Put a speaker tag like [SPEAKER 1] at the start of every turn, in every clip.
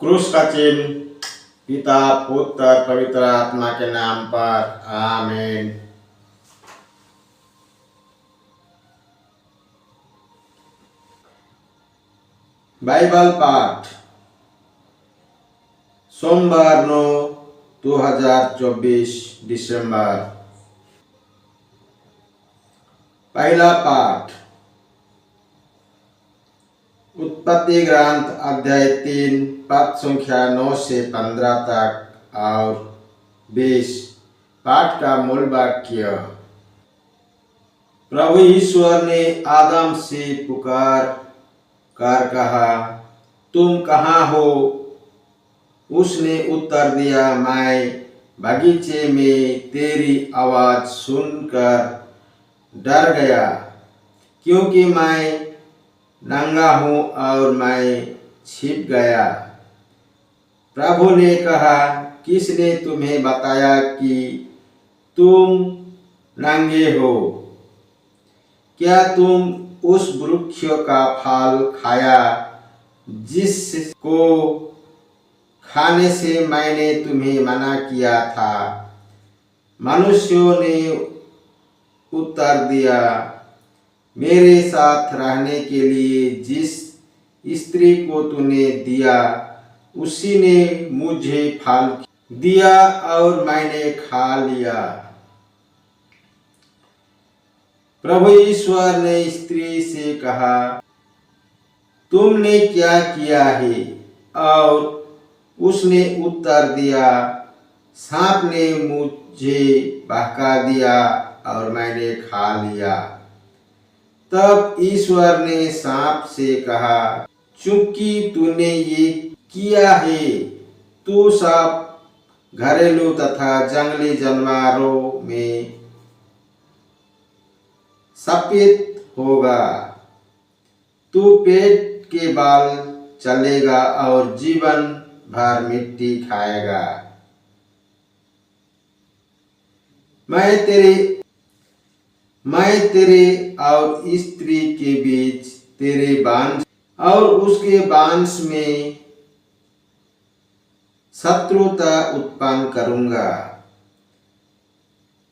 [SPEAKER 1] क्रूस का चिन्ह। पिता पुत्र पवित्र आत्मा के नाम पर आमीन। बाइबल पाठ सोमवार 9/2024 दिसंबर। पहला पाठ उत्पत्ति ग्रंथ अध्याय 3 पद संख्या 9 से 15 तक और 20। पाठ का मूल वाक्य। प्रभु ईश्वर ने आदम से पुकार कर कहा, तुम कहाँ हो? उसने उत्तर दिया, मैं बगीचे में तेरी आवाज सुनकर डर गया, क्योंकि मैं नंगा हूँ और मैं छिप गया। प्रभु ने कहा, किसने तुम्हें बताया कि तुम नंगे हो? क्या तुम उस वृक्ष का फल खाया जिसको खाने से मैंने तुम्हें मना किया था? मनुष्यों ने उत्तर दिया, मेरे साथ रहने के लिए जिस स्त्री को तूने दिया उसी ने मुझे फल दिया और मैंने खा लिया। प्रभु ईश्वर ने स्त्री से कहा, तुमने क्या किया है? और उसने उत्तर दिया, सांप ने मुझे बहका दिया और मैंने खा लिया। तब ईश्वर ने सांप से कहा, चूंकि तूने ये किया है, तू सांप घरेलू तथा जंगली जानवरों में शपित होगा। तू पेट के बाल चलेगा और जीवन भर मिट्टी खाएगा। मैं तेरे और स्त्री के बीच तेरे वंश और उसके वंश में शत्रुता उत्पन्न करूंगा।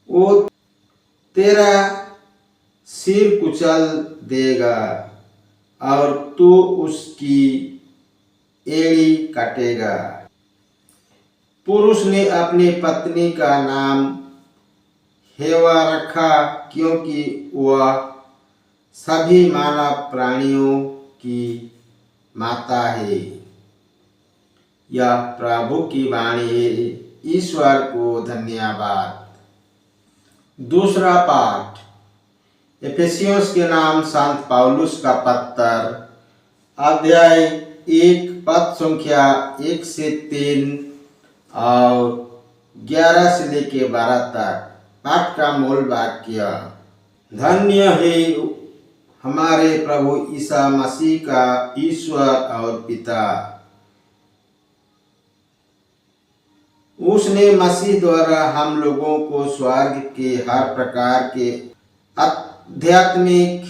[SPEAKER 1] वो तेरा सिर कुचल देगा और तू उसकी एड़ी काटेगा। पुरुष ने अपनी पत्नी का नाम हेवा रखा, क्योंकि वह सभी मानव प्राणियों की माता है। यह प्रभु की वाणी है। ईश्वर को धन्यवाद। दूसरा पाठ एफेसियोस के नाम संत पौलुस का पत्र अध्याय 1 पद संख्या 1 से 3 और 11 से लेके 12 तक। पाठ का मूल वाक्य। धन्य है हमारे प्रभु ईसा मसीह का ईश्वर और पिता। उसने मसीह द्वारा हम लोगों को स्वर्ग के हर प्रकार के आध्यात्मिक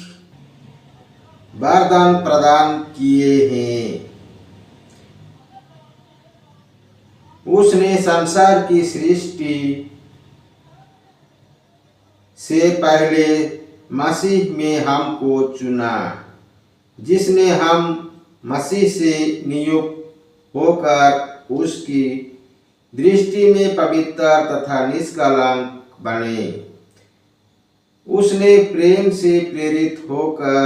[SPEAKER 1] वरदान प्रदान किए हैं। उसने संसार की सृष्टि से पहले मसीह में हमको चुना, जिसने हम मसीह से नियुक्त होकर उसकी दृष्टि में पवित्र तथा निष्कलंक बने। उसने प्रेम से प्रेरित होकर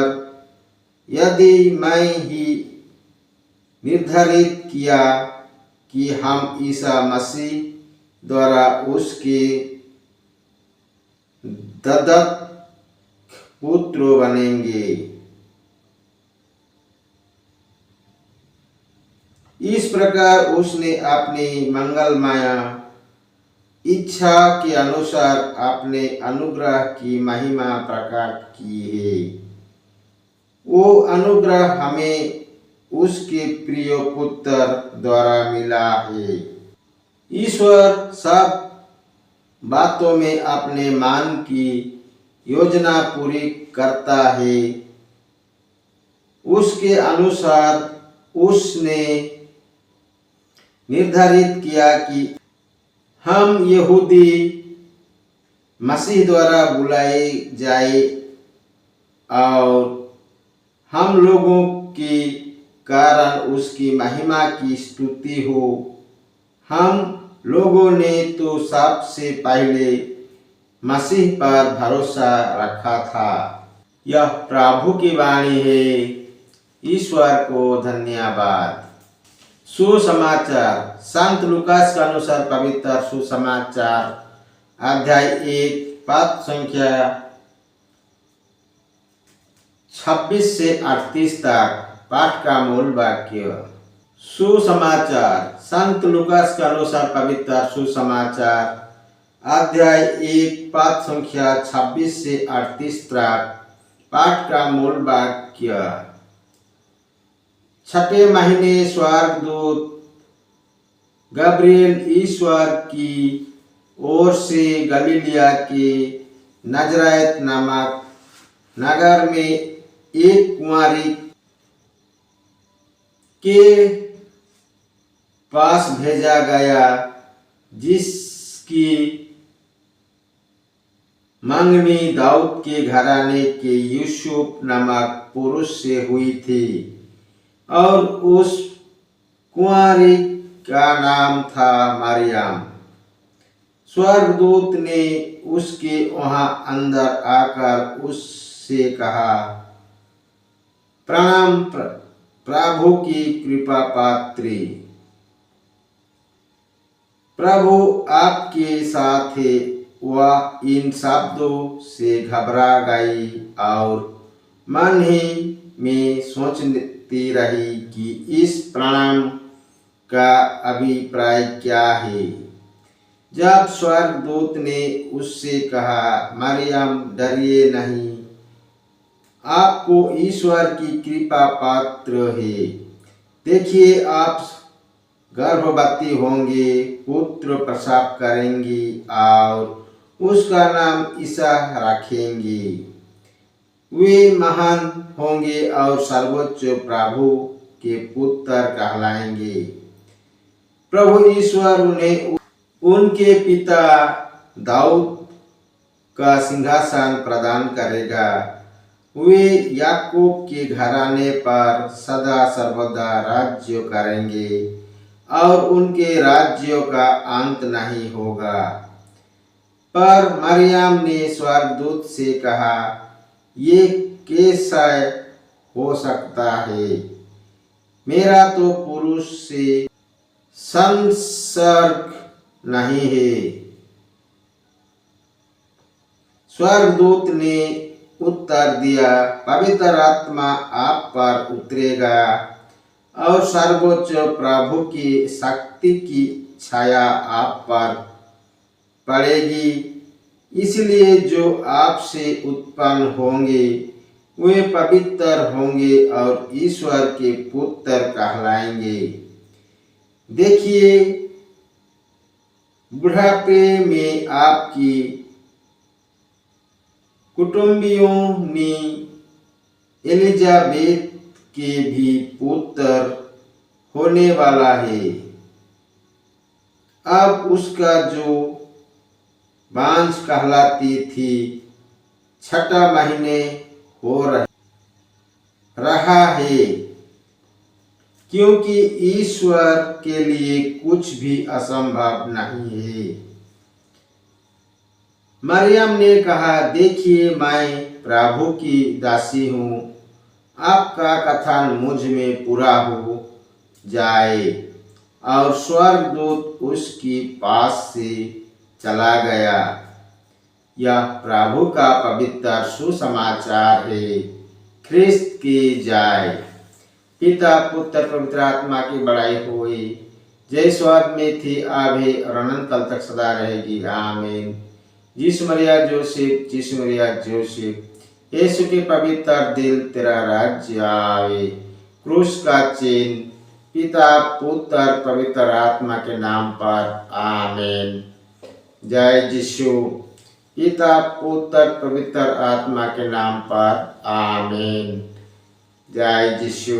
[SPEAKER 1] यदि मैं ही निर्धारित किया कि हम ईसा मसीह द्वारा उसके दत्तक पुत्र बनेंगे। इस प्रकार उसने अपनी मंगलमय इच्छा के अनुसार अपने अनुग्रह की महिमा प्रकट की है। वो अनुग्रह हमें उसके प्रिय पुत्र द्वारा मिला है। ईश्वर सब बातों में अपने मान की योजना पूरी करता है। उसके अनुसार उसने निर्धारित किया कि हम यहूदी मसीह द्वारा बुलाए जाए और हम लोगों के कारण उसकी महिमा की स्तुति हो। हम लोगों ने तो सबसे पहले मसीह पर भरोसा रखा था। यह प्रभु की वाणी है। ईश्वर को धन्यवाद। सुसमाचार संत लूकास के अनुसार पवित्र सुसमाचार अध्याय 1 पद संख्या 26 से 38 तक। पाठ का मूल वाक्य। सुसमाचार संत लूकास के अनुसार पवित्र सुसमाचार अध्याय 1 पद संख्या 26 से 38 तक। पाठ का मूल वाक्य। छठे महीने स्वर्गदूत गब्रिएल ईश्वर की ओर से गलीलिया के नजरैत नामक नगर में एक कुंवारी के पास भेजा गया, जिसकी मंगनी दाऊद के घराने के यूसुफ नामक पुरुष से हुई थी और उस कुंवारी का नाम था मरियम। स्वर्गदूत ने उसके वहां अंदर आकर उससे कहा, प्रणाम प्रभु की कृपा पात्री, प्रभु आपके साथ है। वह इन शब्दों से घबरा गई और मन ही में सोचती रही कि इस प्रणाम का अभिप्राय क्या है। जब स्वर्गदूत ने उससे कहा, मरियम डरिए नहीं, आपको ईश्वर की कृपा पात्र है। देखिए, आप गर्भवती होंगे, पुत्र प्रसव करेंगी और उसका नाम ईसा रखेंगी। वे महान होंगे और सर्वोच्च प्रभु के पुत्र कहलाएंगे। प्रभु ईश्वर उन्हें उनके पिता दाऊद का सिंहासन प्रदान करेगा। वे याकूब के घराने पर सदा सर्वदा राज्य करेंगे और उनके राज्यों का अंत नहीं होगा। पर मरियम ने स्वर्गदूत से कहा, ये कैसे हो सकता है? मेरा तो पुरुष से संसर्ग नहीं है। स्वर्गदूत ने उत्तर दिया, पवित्र आत्मा आप पर उतरेगा और सर्वोच्च प्रभु की शक्ति की छाया आप पर पड़ेगी। इसलिए जो आपसे उत्पन्न होंगे वे पवित्र होंगे और ईश्वर के पुत्र कहलाएंगे। देखिए, बुढ़ापे में आपकी कुटुंबियों ने एलिजाबेथ के भी पुत्र होने वाला है। अब उसका जो बांझ कहलाती थी, छठा महीने हो रहा है, क्योंकि ईश्वर के लिए कुछ भी असंभव नहीं है। मरियम ने कहा, देखिए, मैं प्रभु की दासी हूँ, आपका कथन मुझ में पूरा हो जाए। और स्वर्गदूत उसके पास से चला गया। यह प्रभु का पवित्र सुसमाचार है। ख्रिस्त की जय। पिता पुत्र पवित्र आत्मा की बड़ाई होए, जय स्वर्ग में थी, अब है और अनंत काल तक सदा रहेगी। आमीन। यीशु मरिया जोसेफ, यीशु मरिया जोसेफ, यीशु के पवित्र दिल, तेरा राज्य आवे। क्रूस का चिन्ह पिता पुत्र पवित्र आत्मा के नाम पर। आमीन। जय यीशु। पिता पुत्र पवित्र आत्मा के नाम पर। आमीन। जय यीशु।